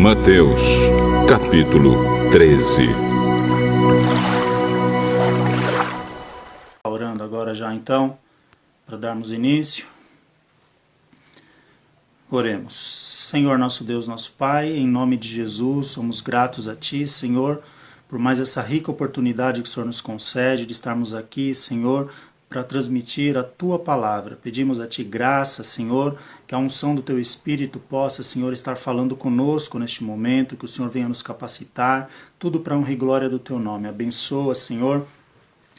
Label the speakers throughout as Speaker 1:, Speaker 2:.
Speaker 1: Mateus, capítulo 13.
Speaker 2: Orando agora já então, para darmos início. Oremos. Senhor nosso Deus, nosso Pai, em nome de Jesus, somos gratos a Ti, Senhor, por mais essa rica oportunidade que o Senhor nos concede de estarmos aqui, Senhor, para transmitir a Tua palavra. Pedimos a Ti graça, Senhor, que a unção do Teu Espírito possa, Senhor, estar falando conosco neste momento, que o Senhor venha nos capacitar, tudo para a honra e glória do Teu nome. Abençoa, Senhor,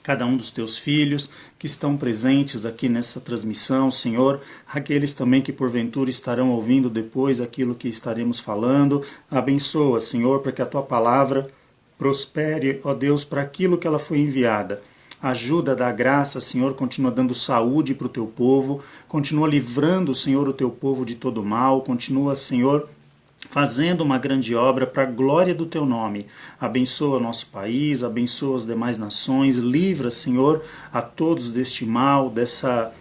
Speaker 2: cada um dos teus filhos que estão presentes aqui nessa transmissão, Senhor, aqueles também que porventura estarão ouvindo depois aquilo que estaremos falando. Abençoa, Senhor, para que a tua palavra prospere, ó Deus, para aquilo que ela foi enviada. Ajuda, dá graça, Senhor, continua dando saúde para o teu povo, continua livrando, Senhor, o teu povo de todo mal, continua, Senhor, fazendo uma grande obra para a glória do Teu nome. Abençoa nosso país, abençoa as demais nações, livra, Senhor, a todos deste mal, dessa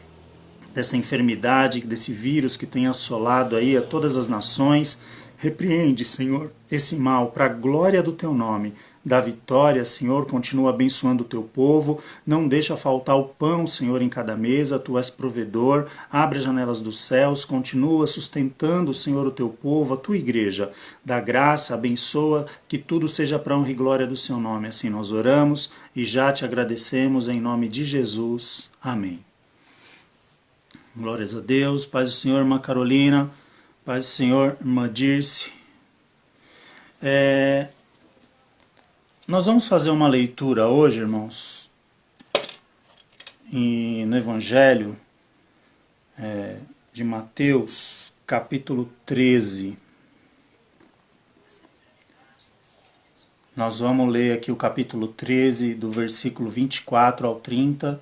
Speaker 2: enfermidade, desse vírus que tem assolado aí a todas as nações. Repreende, Senhor, esse mal para a glória do Teu nome. Dá vitória, Senhor, continua abençoando o Teu povo, não deixa faltar o pão, Senhor, em cada mesa, Tu és provedor, abre as janelas dos céus, continua sustentando, Senhor, o Teu povo, a Tua igreja. Dá graça, abençoa, que tudo seja para a honra e glória do Seu nome. Assim nós oramos e já Te agradecemos em nome de Jesus. Amém. Glórias a Deus, paz do Senhor, irmã Carolina, paz do Senhor, irmã Dirce. Nós vamos fazer uma leitura hoje, irmãos, no Evangelho de Mateus, capítulo 13. Nós vamos ler aqui o capítulo 13, do versículo 24 ao 30,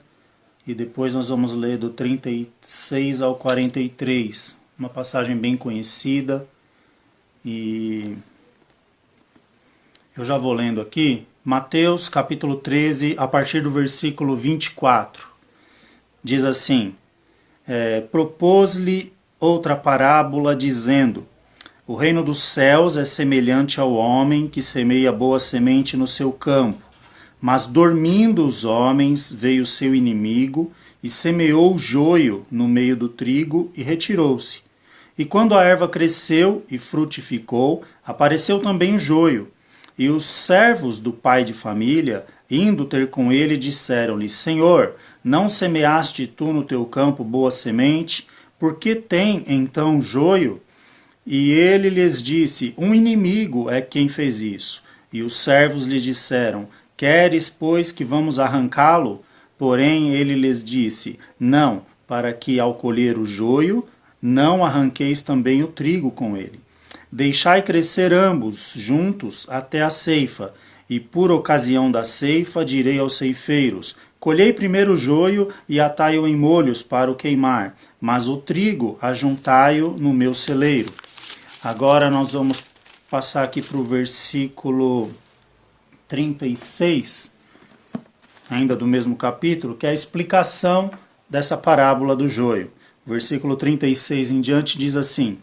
Speaker 2: e depois nós vamos ler do 36 ao 43, uma passagem bem conhecida, e eu já vou lendo aqui. Mateus capítulo 13, a partir do versículo 24. Diz assim: propôs-lhe outra parábola, dizendo: o reino dos céus é semelhante ao homem que semeia boa semente no seu campo. Mas dormindo os homens, veio seu inimigo e semeou o joio no meio do trigo e retirou-se. E quando a erva cresceu e frutificou, apareceu também o joio. E os servos do pai de família, indo ter com ele, disseram-lhe: Senhor, não semeaste tu no teu campo boa semente? Por que tem então joio? E ele lhes disse: um inimigo é quem fez isso. E os servos lhe disseram: queres, pois, que vamos arrancá-lo? Porém ele lhes disse: não, para que ao colher o joio, não arranqueis também o trigo com ele. Deixai crescer ambos juntos até a ceifa, e por ocasião da ceifa direi aos ceifeiros: colhei primeiro o joio e atai-o em molhos para o queimar, mas o trigo ajuntai-o no meu celeiro. Agora nós vamos passar aqui para o versículo 36, ainda do mesmo capítulo, que é a explicação dessa parábola do joio. O versículo 36 em diante diz assim: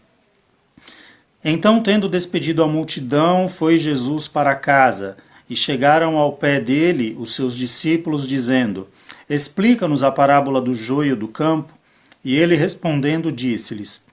Speaker 2: então, tendo despedido a multidão, foi Jesus para casa, e chegaram ao pé dele os seus discípulos, dizendo: explica-nos a parábola do joio do campo. E ele respondendo disse-lhes: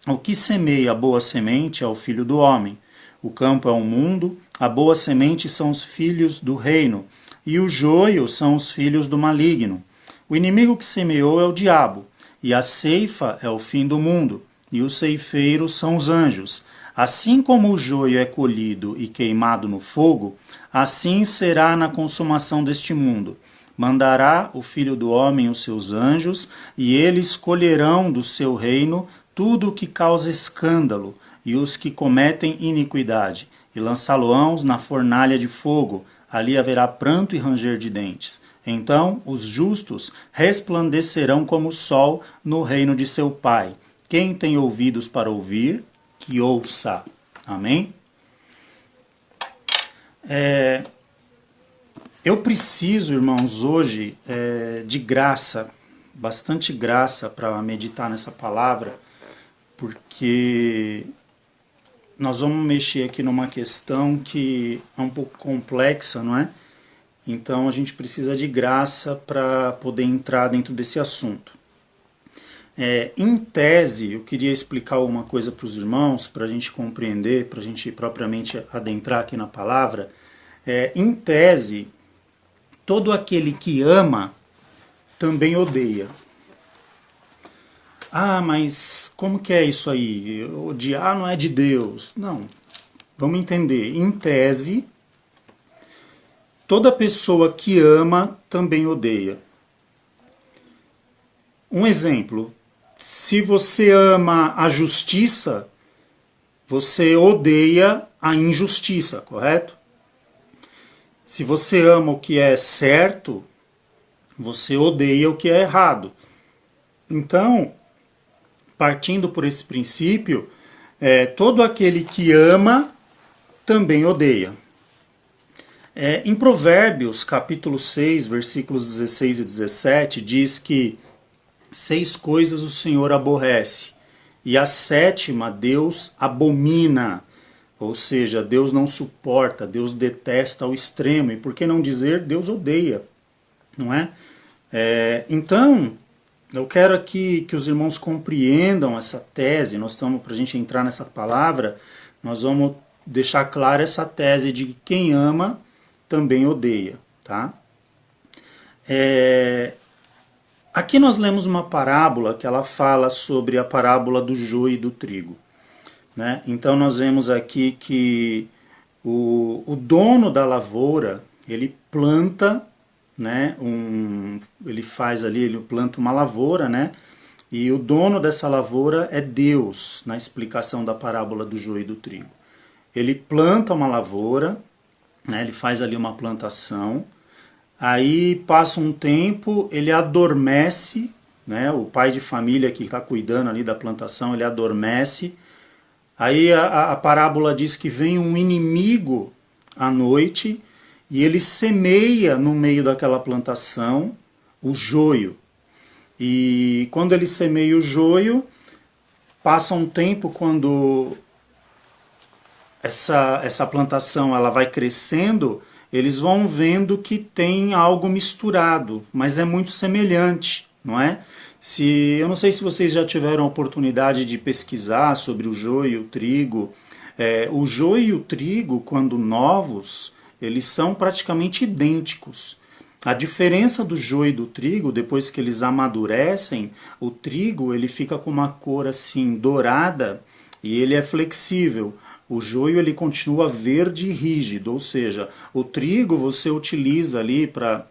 Speaker 2: o que semeia a boa semente é o filho do homem. O campo é o mundo, a boa semente são os filhos do reino, e o joio são os filhos do maligno. O inimigo que semeou é o diabo, e a ceifa é o fim do mundo, e os ceifeiros são os anjos. Assim como o joio é colhido e queimado no fogo, assim será na consumação deste mundo. Mandará o Filho do Homem os seus anjos, e eles colherão do seu reino tudo o que causa escândalo, e os que cometem iniquidade, e lançá-lo-ão na fornalha de fogo. Ali haverá pranto e ranger de dentes. Então os justos resplandecerão como o sol no reino de seu Pai. Quem tem ouvidos para ouvir, que ouça. Amém? Eu preciso, irmãos, hoje de graça, bastante graça para meditar nessa palavra, porque nós vamos mexer aqui numa questão que é um pouco complexa, não é? Então a gente precisa de graça para poder entrar dentro desse assunto. Em tese, eu queria explicar uma coisa para os irmãos, para a gente compreender, para a gente propriamente adentrar aqui na palavra. Em tese, todo aquele que ama também odeia. Ah, mas como que é isso aí? Odiar não é de Deus. Não, vamos entender. Em tese, toda pessoa que ama também odeia. Um exemplo, se você ama a justiça, você odeia a injustiça, correto? Se você ama o que é certo, você odeia o que é errado. Então, partindo por esse princípio, todo aquele que ama também odeia. Em Provérbios, capítulo 6, versículos 16 e 17, diz que 6 coisas o Senhor aborrece, e a 7ª Deus abomina. Ou seja, Deus não suporta, Deus detesta ao extremo, e por que não dizer Deus odeia, não é? Então, eu quero aqui que os irmãos compreendam essa tese. Nós estamos, para a gente entrar nessa palavra, nós vamos deixar clara essa tese de que quem ama também odeia, tá? Aqui nós lemos uma parábola que ela fala sobre a parábola do joio e do trigo, né? Então nós vemos aqui que o dono da lavoura, ele planta, né, ele faz ali, ele planta uma lavoura, né? E o dono dessa lavoura é Deus, na explicação da parábola do joio e do trigo. Ele planta uma lavoura, né, ele faz ali uma plantação, aí passa um tempo, ele adormece, né, o pai de família que está cuidando ali da plantação, ele adormece, aí a parábola diz que vem um inimigo à noite e ele semeia no meio daquela plantação o joio. E quando ele semeia o joio, passa um tempo, quando essa plantação ela vai crescendo, eles vão vendo que tem algo misturado, mas é muito semelhante, não é? Eu não sei se vocês já tiveram a oportunidade de pesquisar sobre o joio e o trigo. O joio e o trigo, quando novos, eles são praticamente idênticos. A diferença do joio e do trigo, depois que eles amadurecem, o trigo ele fica com uma cor assim dourada e ele é flexível. O joio ele continua verde e rígido, ou seja, o trigo você utiliza ali para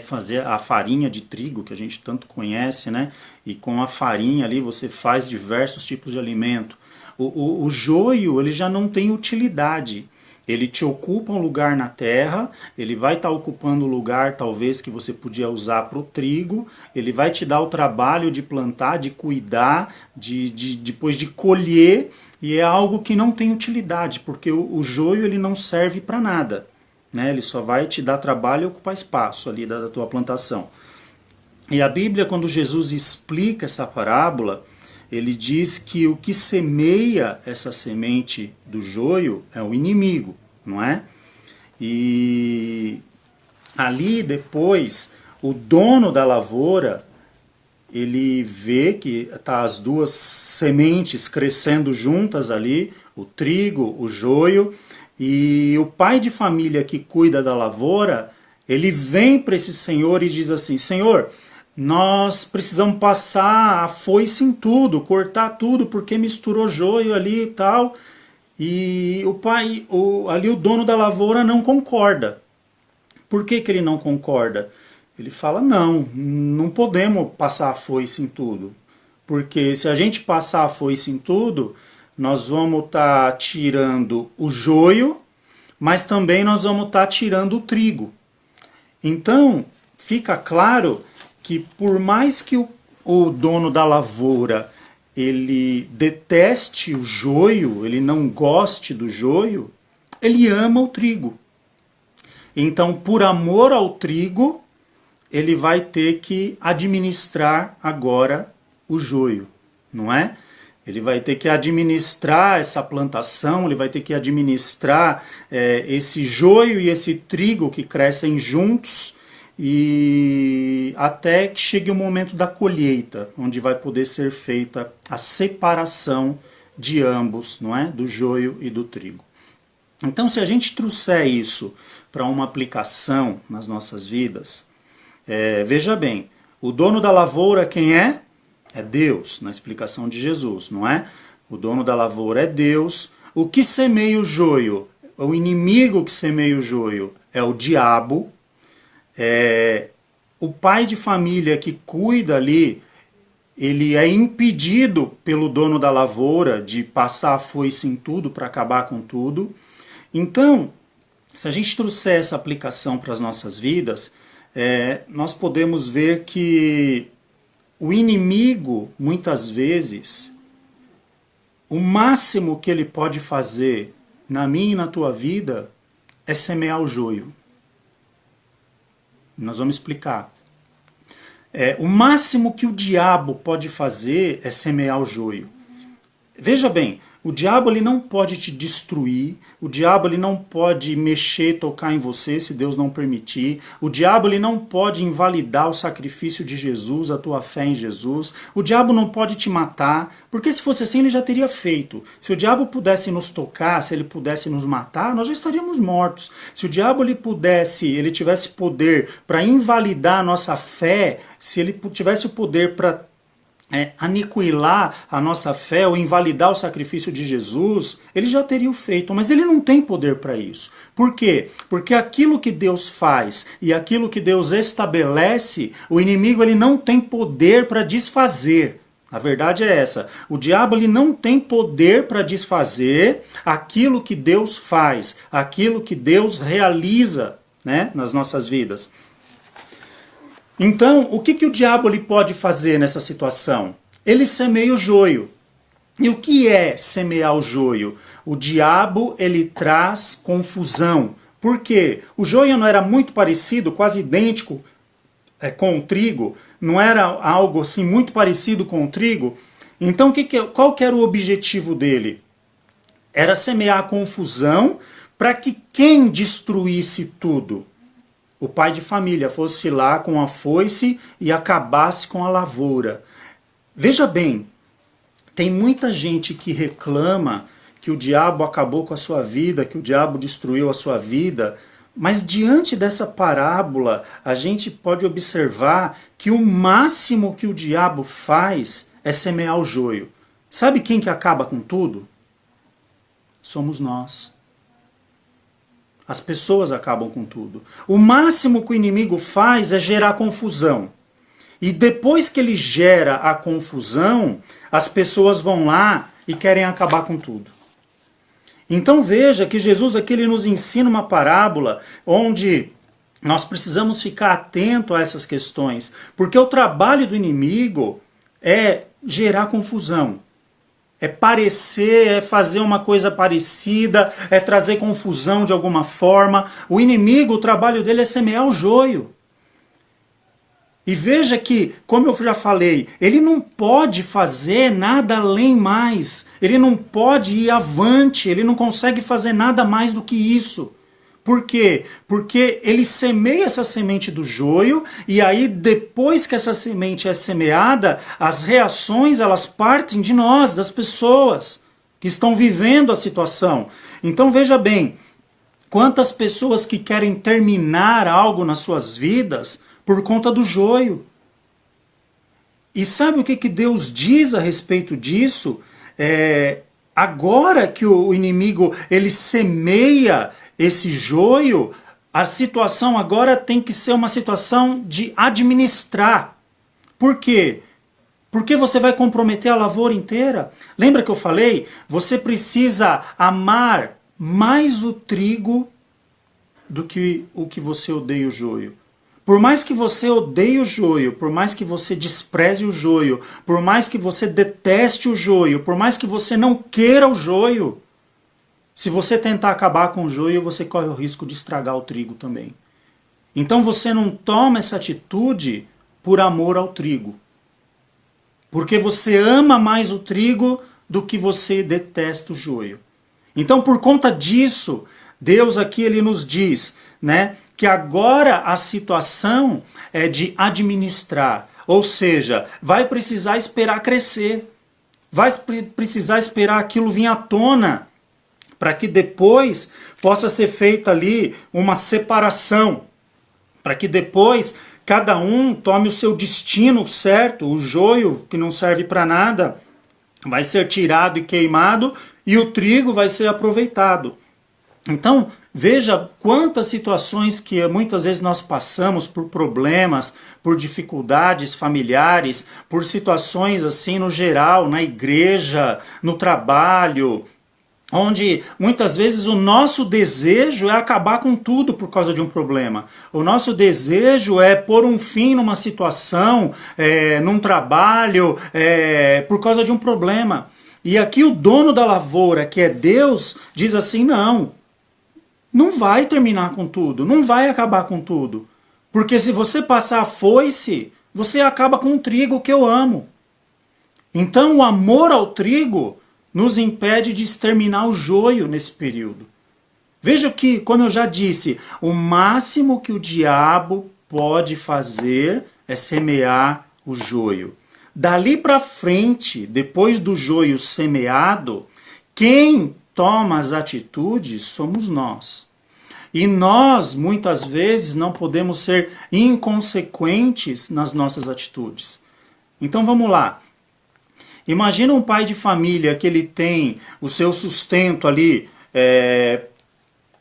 Speaker 2: fazer a farinha de trigo que a gente tanto conhece, né? E com a farinha ali você faz diversos tipos de alimento. O joio ele já não tem utilidade. Ele te ocupa um lugar na terra, ele vai estar ocupando o lugar talvez que você podia usar para o trigo, ele vai te dar o trabalho de plantar, de cuidar, depois de colher, e é algo que não tem utilidade, porque o joio ele não serve para nada, né? Ele só vai te dar trabalho e ocupar espaço ali da tua plantação. E a Bíblia, quando Jesus explica essa parábola, ele diz que o que semeia essa semente do joio é o inimigo, não é? E ali depois, o dono da lavoura, ele vê que tá as duas sementes crescendo juntas ali, o trigo, o joio, e o pai de família que cuida da lavoura, ele vem para esse senhor e diz assim: Senhor, nós precisamos passar a foice em tudo, cortar tudo, porque misturou joio ali e tal. E ali o dono da lavoura não concorda. Por que ele não concorda? Ele fala: não podemos passar a foice em tudo. Porque se a gente passar a foice em tudo, nós vamos estar tirando o joio, mas também nós vamos estar tirando o trigo. Então, fica claro que por mais que o dono da lavoura ele deteste o joio, ele não goste do joio, ele ama o trigo. Então, por amor ao trigo, ele vai ter que administrar agora o joio, não é? Ele vai ter que administrar essa plantação, ele vai ter que administrar esse joio e esse trigo que crescem juntos, e até que chegue o momento da colheita, onde vai poder ser feita a separação de ambos, não é? Do joio e do trigo. Então, se a gente trouxer isso para uma aplicação nas nossas vidas, veja bem, o dono da lavoura quem é? É Deus, na explicação de Jesus, não é? O dono da lavoura é Deus. O que semeia o joio, o inimigo que semeia o joio é o diabo. O pai de família que cuida ali, ele é impedido pelo dono da lavoura de passar a foice em tudo para acabar com tudo. Então, se a gente trouxer essa aplicação para as nossas vidas, nós podemos ver que o inimigo, muitas vezes, o máximo que ele pode fazer na minha e na tua vida é semear o joio. Nós vamos explicar. O máximo que o diabo pode fazer é semear o joio. Veja bem, o diabo ele não pode te destruir, o diabo ele não pode mexer, tocar em você se Deus não permitir, o diabo ele não pode invalidar o sacrifício de Jesus, a tua fé em Jesus, o diabo não pode te matar, porque se fosse assim ele já teria feito. Se o diabo pudesse nos tocar, se ele pudesse nos matar, nós já estaríamos mortos. Se o diabo ele tivesse poder para invalidar a nossa fé, se ele tivesse o poder para aniquilar a nossa fé ou invalidar o sacrifício de Jesus, ele já teria o feito, mas ele não tem poder para isso. Por quê? Porque aquilo que Deus faz e aquilo que Deus estabelece, o inimigo ele não tem poder para desfazer. A verdade é essa. O diabo ele não tem poder para desfazer aquilo que Deus faz, aquilo que Deus realiza, né, nas nossas vidas. Então, o que o diabo ele pode fazer nessa situação? Ele semeia o joio. E o que é semear o joio? O diabo ele traz confusão. Por quê? O joio não era muito parecido, quase idêntico com o trigo? Não era algo assim muito parecido com o trigo? Então, qual que era o objetivo dele? Era semear a confusão para que quem destruísse tudo? O pai de família fosse lá com a foice e acabasse com a lavoura. Veja bem, tem muita gente que reclama que o diabo acabou com a sua vida, que o diabo destruiu a sua vida, mas diante dessa parábola, a gente pode observar que o máximo que o diabo faz é semear o joio. Sabe quem que acaba com tudo? Somos nós. As pessoas acabam com tudo. O máximo que o inimigo faz é gerar confusão. E depois que ele gera a confusão, as pessoas vão lá e querem acabar com tudo. Então veja que Jesus aqui ele nos ensina uma parábola onde nós precisamos ficar atento a essas questões, porque o trabalho do inimigo é gerar confusão. É parecer, é fazer uma coisa parecida, é trazer confusão de alguma forma. O inimigo, o trabalho dele é semear o joio. E veja que, como eu já falei, ele não pode fazer nada além mais. Ele não pode ir avante, ele não consegue fazer nada mais do que isso. Por quê? Porque ele semeia essa semente do joio e aí depois que essa semente é semeada, as reações elas partem de nós, das pessoas que estão vivendo a situação. Então veja bem, quantas pessoas que querem terminar algo nas suas vidas por conta do joio. E sabe o que Deus diz a respeito disso? Agora que o inimigo ele semeia esse joio, a situação agora tem que ser uma situação de administrar. Por quê? Porque você vai comprometer a lavoura inteira. Lembra que eu falei? Você precisa amar mais o trigo do que o que você odeia o joio. Por mais que você odeie o joio, por mais que você despreze o joio, por mais que você deteste o joio, por mais que você não queira o joio, se você tentar acabar com o joio, você corre o risco de estragar o trigo também. Então você não toma essa atitude por amor ao trigo. Porque você ama mais o trigo do que você detesta o joio. Então, por conta disso, Deus aqui ele nos diz, né, que agora a situação é de administrar, ou seja, vai precisar esperar crescer, vai precisar esperar aquilo vir à tona, para que depois possa ser feita ali uma separação, para que depois cada um tome o seu destino certo, o joio que não serve para nada vai ser tirado e queimado e o trigo vai ser aproveitado. Então, veja quantas situações que muitas vezes nós passamos por problemas, por dificuldades familiares, por situações assim no geral, na igreja, no trabalho, onde muitas vezes o nosso desejo é acabar com tudo por causa de um problema. O nosso desejo é pôr um fim numa situação, num trabalho, por causa de um problema. E aqui o dono da lavoura, que é Deus, diz assim, não vai terminar com tudo, não vai acabar com tudo. Porque se você passar a foice, você acaba com o trigo que eu amo. Então o amor ao trigo nos impede de exterminar o joio nesse período. Veja que, como eu já disse, o máximo que o diabo pode fazer é semear o joio. Dali para frente, depois do joio semeado, quem toma as atitudes somos nós. E nós, muitas vezes, não podemos ser inconsequentes nas nossas atitudes. Então vamos lá. Imagina um pai de família que ele tem o seu sustento ali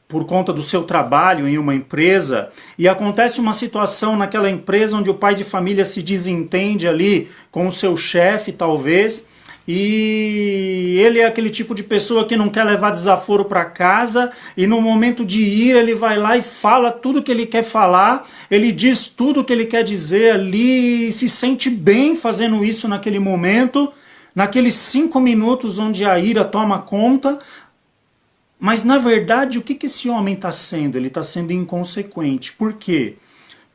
Speaker 2: por conta do seu trabalho em uma empresa e acontece uma situação naquela empresa onde o pai de família se desentende ali com o seu chefe, talvez, e ele é aquele tipo de pessoa que não quer levar desaforo para casa e no momento de ir ele vai lá e fala tudo que ele quer falar, ele diz tudo que ele quer dizer ali e se sente bem fazendo isso naquele momento, naqueles 5 minutos onde a ira toma conta, mas na verdade o que esse homem está sendo? Ele está sendo inconsequente. Por quê?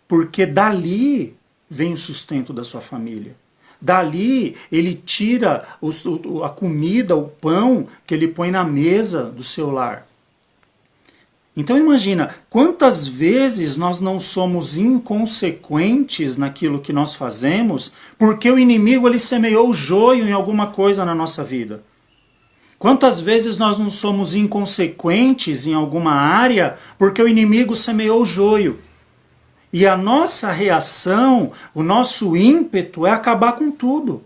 Speaker 2: Porque dali vem o sustento da sua família. Dali ele tira a comida, o pão que ele põe na mesa do seu lar. Então imagina, quantas vezes nós não somos inconsequentes naquilo que nós fazemos, porque o inimigo ele semeou o joio em alguma coisa na nossa vida. Quantas vezes nós não somos inconsequentes em alguma área, porque o inimigo semeou o joio. E a nossa reação, o nosso ímpeto é acabar com tudo.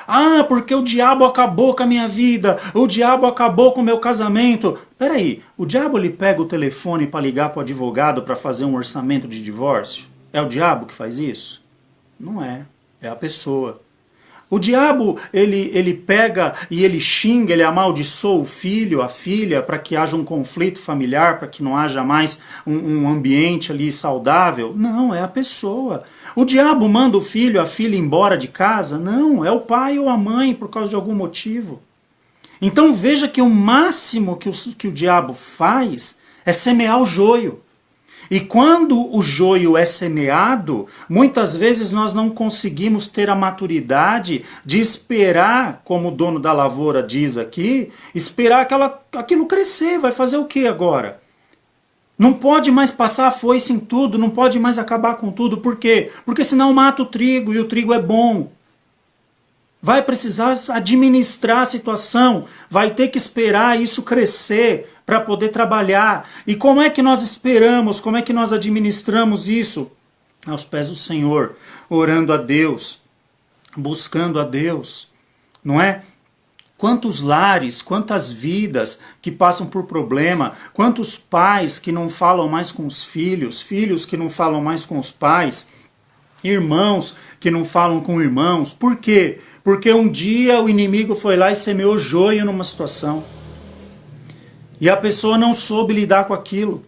Speaker 2: Ah, porque o diabo acabou com a minha vida, o diabo acabou com o meu casamento. Peraí, o diabo ele pega o telefone para ligar para o advogado para fazer um orçamento de divórcio? É o diabo que faz isso? Não é, é a pessoa. O diabo, ele pega e ele xinga, ele amaldiçoa o filho, a filha, para que haja um conflito familiar, para que não haja mais um ambiente ali saudável. Não, é a pessoa. O diabo manda o filho, a filha embora de casa? Não, é o pai ou a mãe, por causa de algum motivo. Então veja que o máximo que o diabo faz é semear o joio. E quando o joio é semeado, muitas vezes nós não conseguimos ter a maturidade de esperar, como o dono da lavoura diz aqui, esperar aquilo crescer. Vai fazer o que agora? Não pode mais passar a foice em tudo, não pode mais acabar com tudo. Por quê? Porque senão mata o trigo e o trigo é bom. Vai precisar administrar a situação, vai ter que esperar isso crescer para poder trabalhar. E como é que nós esperamos, como é que nós administramos isso? Aos pés do Senhor, orando a Deus, buscando a Deus, não é? Quantos lares, quantas vidas que passam por problema, quantos pais que não falam mais com os filhos, filhos que não falam mais com os pais, irmãos que não falam com irmãos. Por quê? Porque um dia o inimigo foi lá e semeou joio numa situação. E a pessoa não soube lidar com aquilo.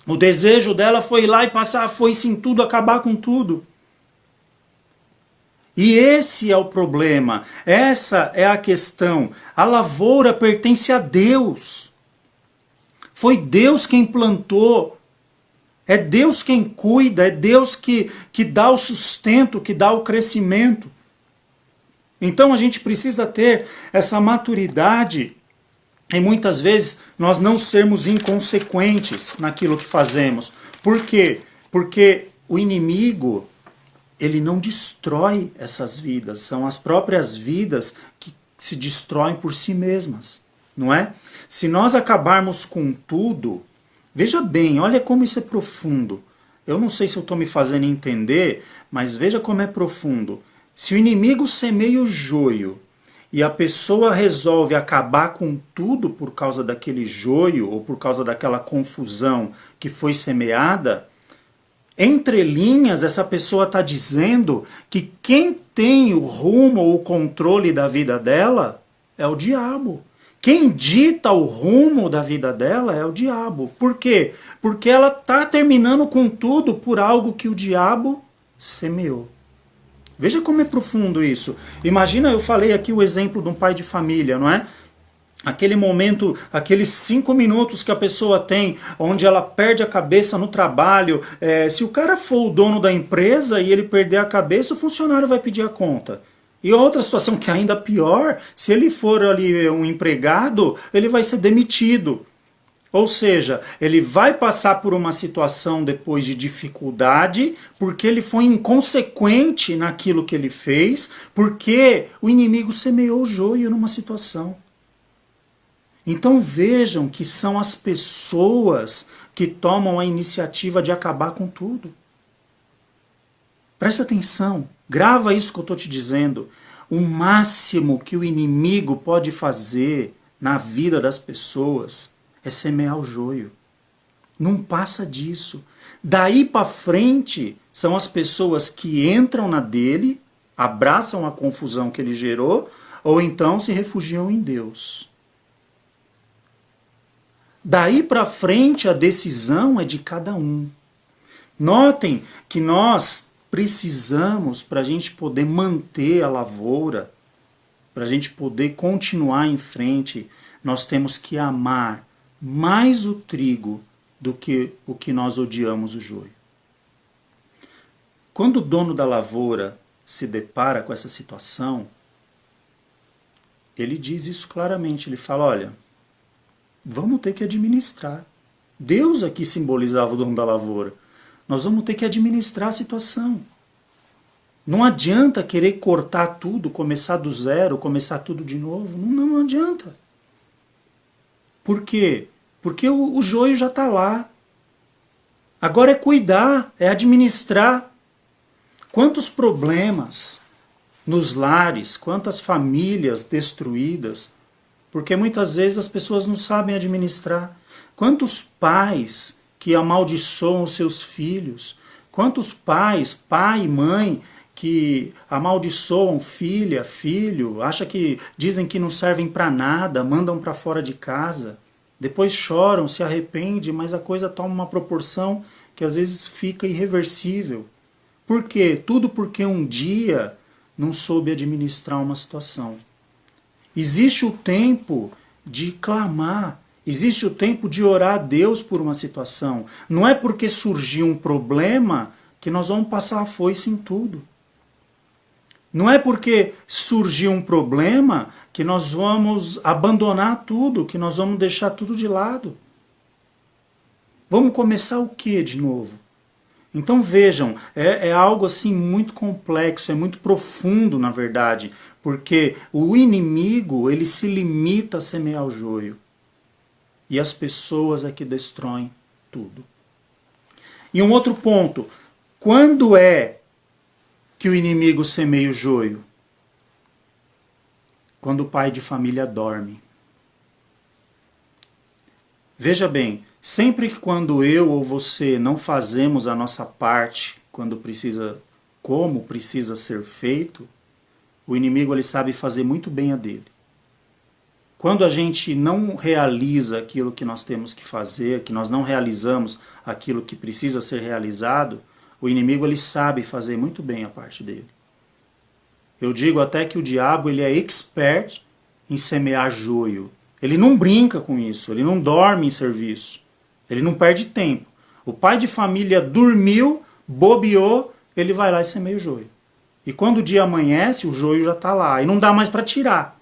Speaker 2: O desejo dela foi ir lá e passar a foice em tudo, acabar com tudo. E esse é o problema. Essa é a questão. A lavoura pertence a Deus. Foi Deus quem plantou. É Deus quem cuida, é Deus que dá o sustento, que dá o crescimento. Então a gente precisa ter essa maturidade e muitas vezes nós não sermos inconsequentes naquilo que fazemos. Por quê? Porque o inimigo, ele não destrói essas vidas, são as próprias vidas que se destroem por si mesmas, não é? Se nós acabarmos com tudo, veja bem, olha como isso é profundo. Eu não sei se eu estou me fazendo entender, mas veja como é profundo. Se o inimigo semeia o joio e a pessoa resolve acabar com tudo por causa daquele joio ou por causa daquela confusão que foi semeada, entre linhas, essa pessoa está dizendo que quem tem o rumo ou o controle da vida dela é o diabo. Quem dita o rumo da vida dela é o diabo. Por quê? Porque ela está terminando com tudo por algo que o diabo semeou. Veja como é profundo isso. Imagina, eu falei aqui o exemplo de um pai de família, não é? Aquele momento, aqueles 5 minutos que a pessoa tem, onde ela perde a cabeça no trabalho. Se o cara for o dono da empresa e ele perder a cabeça, o funcionário vai pedir a conta. E outra situação que é ainda pior, se ele for ali um empregado, ele vai ser demitido. Ou seja, ele vai passar por uma situação depois de dificuldade, porque ele foi inconsequente naquilo que ele fez, porque o inimigo semeou o joio numa situação. Então vejam que são as pessoas que tomam a iniciativa de acabar com tudo. Presta atenção, grava isso que eu estou te dizendo. O máximo que o inimigo pode fazer na vida das pessoas é semear o joio. Não passa disso. Daí para frente são as pessoas que entram na dele, abraçam a confusão que ele gerou, ou então se refugiam em Deus. Daí para frente a decisão é de cada um. Notem que nós precisamos, para a gente poder manter a lavoura, para a gente poder continuar em frente, nós temos que amar mais o trigo do que o que nós odiamos o joio. Quando o dono da lavoura se depara com essa situação, ele diz isso claramente, ele fala, olha, vamos ter que administrar. Deus aqui simbolizava o dono da lavoura. Nós vamos ter que administrar a situação. Não adianta querer cortar tudo, começar do zero, começar tudo de novo. Não adianta. Por quê? Porque o joio já está lá. Agora é cuidar, é administrar. Quantos problemas nos lares, quantas famílias destruídas, porque muitas vezes as pessoas não sabem administrar. Quantos pais que amaldiçoam os seus filhos, quantos pais, pai e mãe, que amaldiçoam filha, filho, dizem que não servem para nada, mandam para fora de casa, depois choram, se arrependem, mas a coisa toma uma proporção que às vezes fica irreversível. Por quê? Tudo porque um dia não soube administrar uma situação. Existe o tempo de clamar, existe o tempo de orar a Deus por uma situação. Não é porque surgiu um problema que nós vamos passar a foice em tudo. Não é porque surgiu um problema que nós vamos abandonar tudo, que nós vamos deixar tudo de lado. Vamos começar o que de novo? Então vejam, é algo assim muito complexo, é muito profundo na verdade, porque o inimigo ele se limita a semear o joio e as pessoas é que destroem tudo. E um outro ponto, quando é que o inimigo semeia o joio? Quando o pai de família dorme. Veja bem, sempre que quando eu ou você não fazemos a nossa parte, como precisa ser feito, o inimigo ele sabe fazer muito bem a dele. Quando a gente não realiza aquilo que nós temos que fazer, que nós não realizamos aquilo que precisa ser realizado, o inimigo ele sabe fazer muito bem a parte dele. Eu digo até que o diabo ele é expert em semear joio. Ele não brinca com isso, ele não dorme em serviço, ele não perde tempo. O pai de família dormiu, bobeou, ele vai lá e semeia o joio. E quando o dia amanhece, o joio já está lá. E não dá mais para tirar.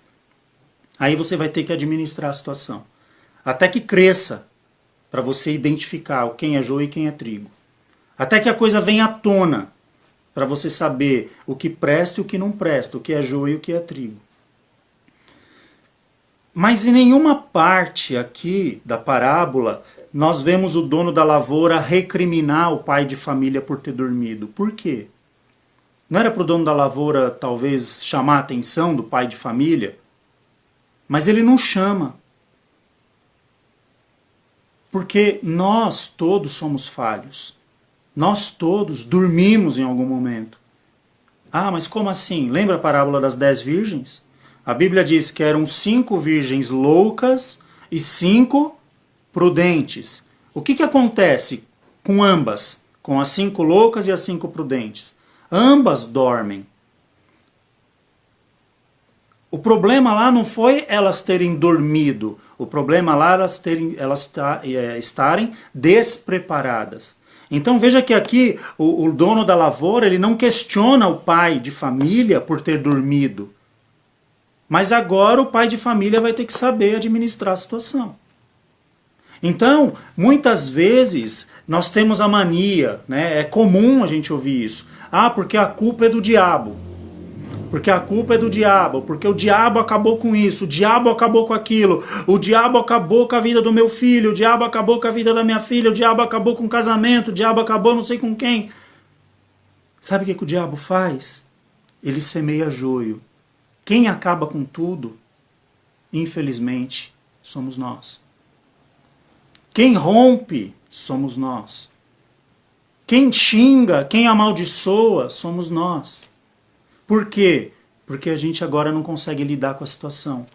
Speaker 2: Aí você vai ter que administrar a situação. Até que cresça, para você identificar quem é joio e quem é trigo. Até que a coisa venha à tona, para você saber o que presta e o que não presta, o que é joio e o que é trigo. Mas em nenhuma parte aqui da parábola nós vemos o dono da lavoura recriminar o pai de família por ter dormido. Por quê? Não era para o dono da lavoura talvez chamar a atenção do pai de família? Mas ele não chama. Porque nós todos somos falhos. Nós todos dormimos em algum momento. Ah, mas como assim? Lembra a parábola das 10 virgens? A Bíblia diz que eram 5 virgens loucas e 5 prudentes. O que acontece com ambas? Com as 5 loucas e as 5 prudentes? Ambas dormem. O problema lá não foi elas terem dormido. O problema lá é elas estarem despreparadas. Então veja que aqui o dono da lavoura ele não questiona o pai de família por ter dormido. Mas agora o pai de família vai ter que saber administrar a situação. Então, muitas vezes, nós temos a mania, né? É comum a gente ouvir isso. Ah, porque a culpa é do diabo. Porque a culpa é do diabo. Porque o diabo acabou com isso. O diabo acabou com aquilo. O diabo acabou com a vida do meu filho. O diabo acabou com a vida da minha filha. O diabo acabou com o casamento. O diabo acabou não sei com quem. Sabe o que o diabo faz? Ele semeia joio. Quem acaba com tudo, infelizmente, somos nós. Quem rompe, somos nós. Quem xinga, quem amaldiçoa, somos nós. Por quê? Porque a gente agora não consegue lidar com a situação.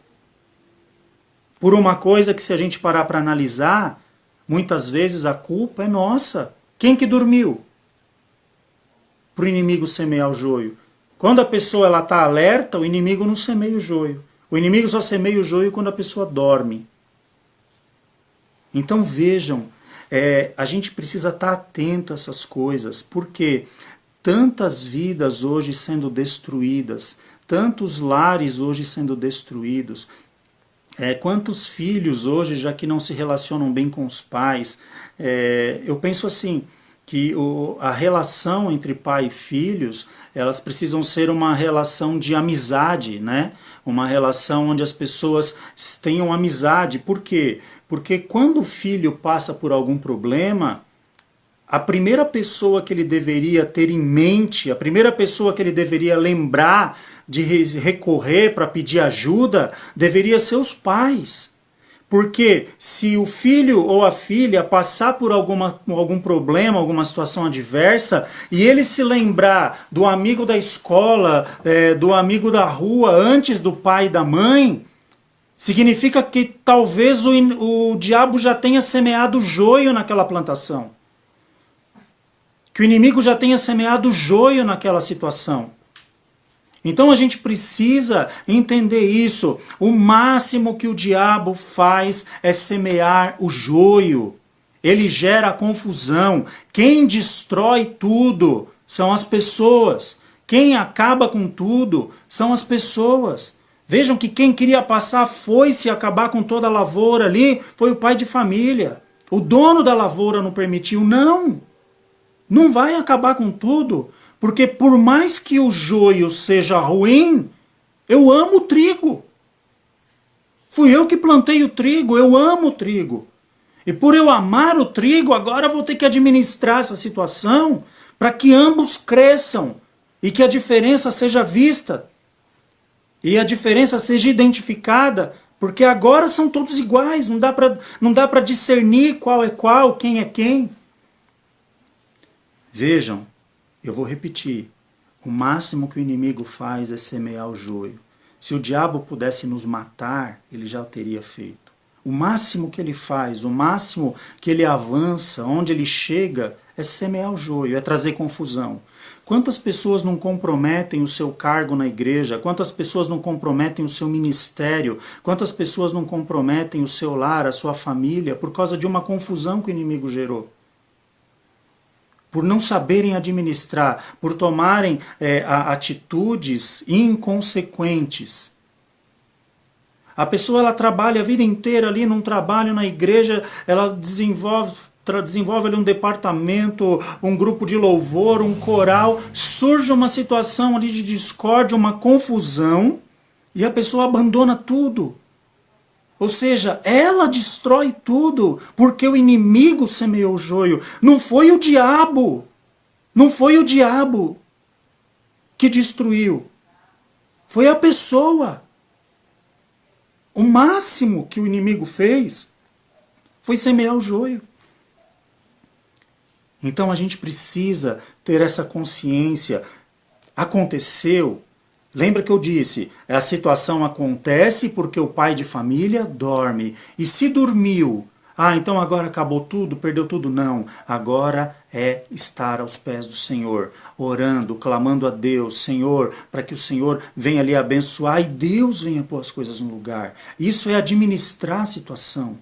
Speaker 2: Por uma coisa que se a gente parar para analisar, muitas vezes a culpa é nossa. Quem que dormiu? Para o inimigo semear o joio. Quando a pessoa está alerta, o inimigo não semeia o joio. O inimigo só semeia o joio quando a pessoa dorme. Então vejam, a gente precisa estar atento a essas coisas, porque tantas vidas hoje sendo destruídas, tantos lares hoje sendo destruídos, quantos filhos hoje já que não se relacionam bem com os pais. Eu penso assim, que a relação entre pai e filhos, elas precisam ser uma relação de amizade, né? Uma relação onde as pessoas tenham amizade. Por quê? Porque quando o filho passa por algum problema, a primeira pessoa que ele deveria ter em mente, a primeira pessoa que ele deveria lembrar de recorrer para pedir ajuda, deveria ser os pais. Porque se o filho ou a filha passar por algum problema, alguma situação adversa, e ele se lembrar do amigo da escola, do amigo da rua, antes do pai e da mãe, significa que talvez o diabo já tenha semeado joio naquela plantação. Que o inimigo já tenha semeado joio naquela situação. Então a gente precisa entender isso. O máximo que o diabo faz é semear o joio. Ele gera confusão. Quem destrói tudo são as pessoas. Quem acaba com tudo são as pessoas. Vejam que quem queria passar foice e acabar com toda a lavoura ali foi o pai de família. O dono da lavoura não permitiu. Não vai acabar com tudo. Porque por mais que o joio seja ruim, eu amo o trigo. Fui eu que plantei o trigo, eu amo o trigo. E por eu amar o trigo, agora eu vou ter que administrar essa situação para que ambos cresçam e que a diferença seja vista. E a diferença seja identificada, porque agora são todos iguais, não dá para discernir qual é qual, quem é quem. Vejam. Eu vou repetir, o máximo que o inimigo faz é semear o joio. Se o diabo pudesse nos matar, ele já o teria feito. O máximo que ele faz, o máximo que ele avança, onde ele chega, é semear o joio, é trazer confusão. Quantas pessoas não comprometem o seu cargo na igreja? Quantas pessoas não comprometem o seu ministério? Quantas pessoas não comprometem o seu lar, a sua família, por causa de uma confusão que o inimigo gerou? por não saberem administrar, por tomarem atitudes inconsequentes. A pessoa trabalha a vida inteira ali num trabalho na igreja, ela desenvolve ali um departamento, um grupo de louvor, um coral, surge uma situação ali de discórdia, uma confusão, e a pessoa abandona tudo. Ou seja, ela destrói tudo, porque o inimigo semeou o joio. Não foi o diabo. Não foi o diabo que destruiu. Foi a pessoa. O máximo que o inimigo fez foi semear o joio. Então a gente precisa ter essa consciência. Aconteceu. Lembra que eu disse, a situação acontece porque o pai de família dorme. E se dormiu, então agora acabou tudo, perdeu tudo? Não. Agora é estar aos pés do Senhor, orando, clamando a Deus, Senhor, para que o Senhor venha ali abençoar e Deus venha pôr as coisas no lugar. Isso é administrar a situação.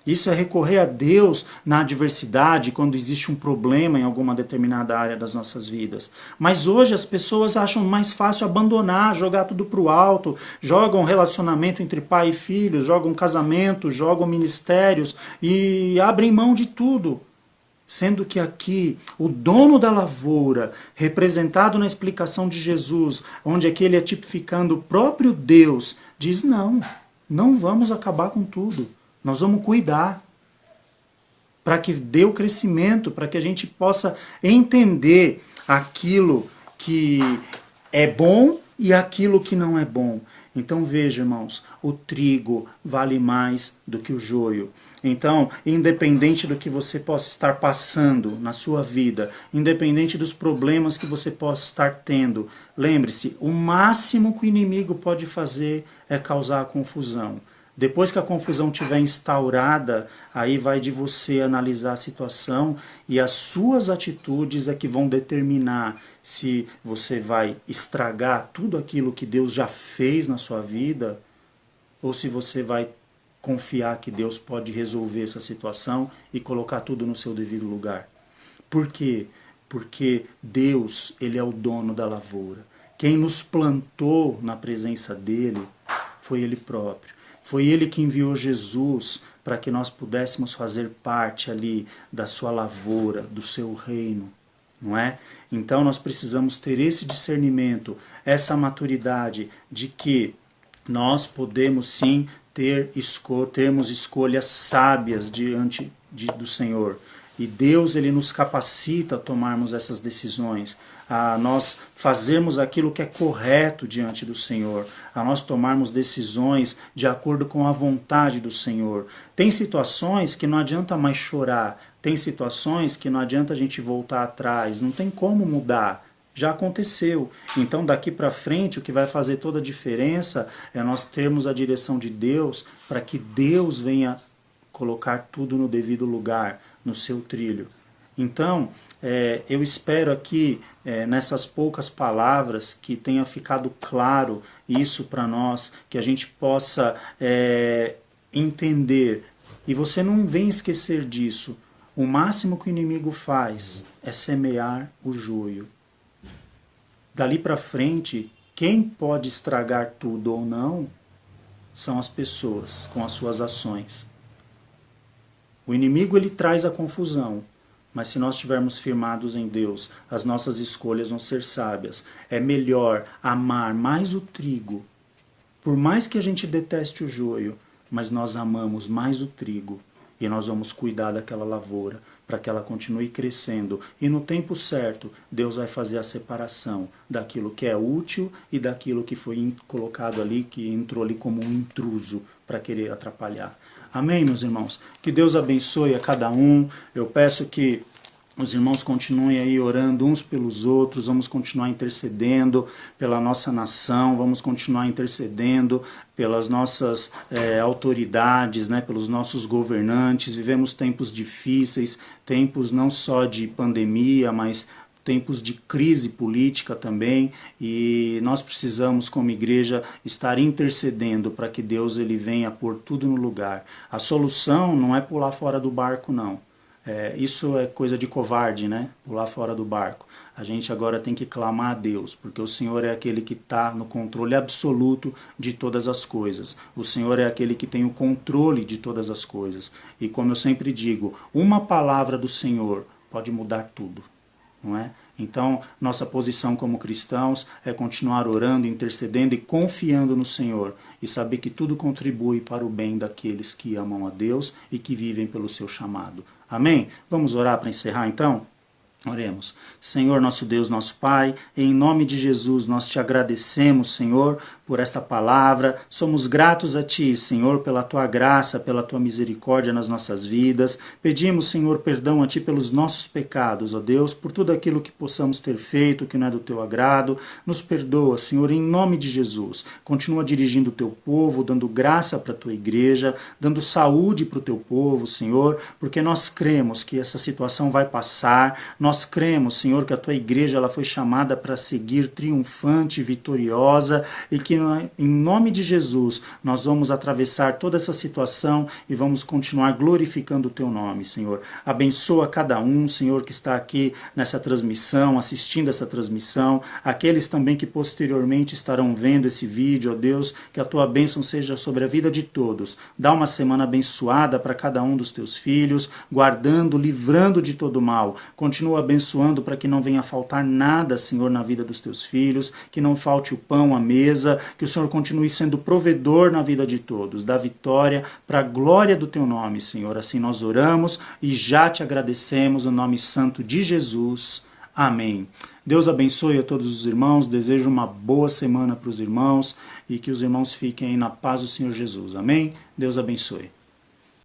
Speaker 2: Isso é recorrer a Deus na adversidade, quando existe um problema em alguma determinada área das nossas vidas. Mas hoje as pessoas acham mais fácil abandonar, jogar tudo para o alto, jogam relacionamento entre pai e filho, jogam casamento, jogam ministérios e abrem mão de tudo. Sendo que aqui, o dono da lavoura, representado na explicação de Jesus, onde aqui ele é tipificando o próprio Deus, diz não vamos acabar com tudo. Nós vamos cuidar para que dê o crescimento, para que a gente possa entender aquilo que é bom e aquilo que não é bom. Então veja, irmãos, o trigo vale mais do que o joio. Então, independente do que você possa estar passando na sua vida, independente dos problemas que você possa estar tendo, lembre-se, o máximo que o inimigo pode fazer é causar confusão. Depois que a confusão estiver instaurada, aí vai de você analisar a situação e as suas atitudes é que vão determinar se você vai estragar tudo aquilo que Deus já fez na sua vida ou se você vai confiar que Deus pode resolver essa situação e colocar tudo no seu devido lugar. Por quê? Porque Deus, ele é o dono da lavoura. Quem nos plantou na presença dele foi ele próprio. Foi ele que enviou Jesus para que nós pudéssemos fazer parte ali da sua lavoura, do seu reino, não é? Então nós precisamos ter esse discernimento, essa maturidade de que nós podemos sim termos escolhas sábias diante do Senhor. E Deus, ele nos capacita a tomarmos essas decisões, a nós fazermos aquilo que é correto diante do Senhor, a nós tomarmos decisões de acordo com a vontade do Senhor. Tem situações que não adianta mais chorar, tem situações que não adianta a gente voltar atrás, não tem como mudar. Já aconteceu. Então daqui para frente o que vai fazer toda a diferença é nós termos a direção de Deus para que Deus venha colocar tudo no devido lugar, no seu trilho. Então, eu espero aqui, nessas poucas palavras, que tenha ficado claro isso para nós, que a gente possa entender. E você não vem esquecer disso. O máximo que o inimigo faz é semear o joio. Dali para frente, quem pode estragar tudo ou não são as pessoas com as suas ações. O inimigo, ele traz a confusão, mas se nós estivermos firmados em Deus, as nossas escolhas vão ser sábias. É melhor amar mais o trigo, por mais que a gente deteste o joio, mas nós amamos mais o trigo e nós vamos cuidar daquela lavoura para que ela continue crescendo. E no tempo certo, Deus vai fazer a separação daquilo que é útil e daquilo que foi colocado ali, que entrou ali como um intruso para querer atrapalhar. Amém, meus irmãos? Que Deus abençoe a cada um. Eu peço que os irmãos continuem aí orando uns pelos outros, vamos continuar intercedendo pela nossa nação, vamos continuar intercedendo pelas nossas autoridades, né, pelos nossos governantes. Vivemos tempos difíceis, tempos não só de pandemia, mas tempos de crise política também, e nós precisamos, como igreja, estar intercedendo para que Deus ele venha pôr tudo no lugar. A solução não é pular fora do barco, não. Isso é coisa de covarde, né? Pular fora do barco. A gente agora tem que clamar a Deus, porque o Senhor é aquele que está no controle absoluto de todas as coisas. O Senhor é aquele que tem o controle de todas as coisas. E como eu sempre digo, uma palavra do Senhor pode mudar tudo, não é? Então, nossa posição como cristãos é continuar orando, intercedendo e confiando no Senhor e saber que tudo contribui para o bem daqueles que amam a Deus e que vivem pelo seu chamado. Amém? Vamos orar para encerrar então? Oremos. Senhor, nosso Deus, nosso Pai, em nome de Jesus nós te agradecemos, Senhor, por esta palavra. Somos gratos a Ti, Senhor, pela Tua graça, pela Tua misericórdia nas nossas vidas. Pedimos, Senhor, perdão a Ti pelos nossos pecados, ó Deus, por tudo aquilo que possamos ter feito que não é do Teu agrado. Nos perdoa, Senhor, em nome de Jesus. Continua dirigindo o Teu povo, dando graça para a Tua igreja, dando saúde para o Teu povo, Senhor, porque nós cremos que essa situação vai passar. Nós cremos, Senhor, que a Tua igreja ela foi chamada para seguir triunfante, vitoriosa e que em nome de Jesus nós vamos atravessar toda essa situação e vamos continuar glorificando o Teu nome, Senhor. Abençoa cada um, Senhor, que está aqui nessa transmissão, assistindo essa transmissão, aqueles também que posteriormente estarão vendo esse vídeo, ó Deus, que a Tua bênção seja sobre a vida de todos. Dá uma semana abençoada para cada um dos Teus filhos, guardando, livrando de todo mal. Continua abençoando para que não venha faltar nada, Senhor, na vida dos Teus filhos, que não falte o pão à mesa, que o Senhor continue sendo provedor na vida de todos, dá vitória para a glória do Teu nome, Senhor. Assim nós oramos e já te agradecemos no nome santo de Jesus. Amém. Deus abençoe a todos os irmãos, desejo uma boa semana para os irmãos e que os irmãos fiquem aí na paz do Senhor Jesus. Amém? Deus abençoe.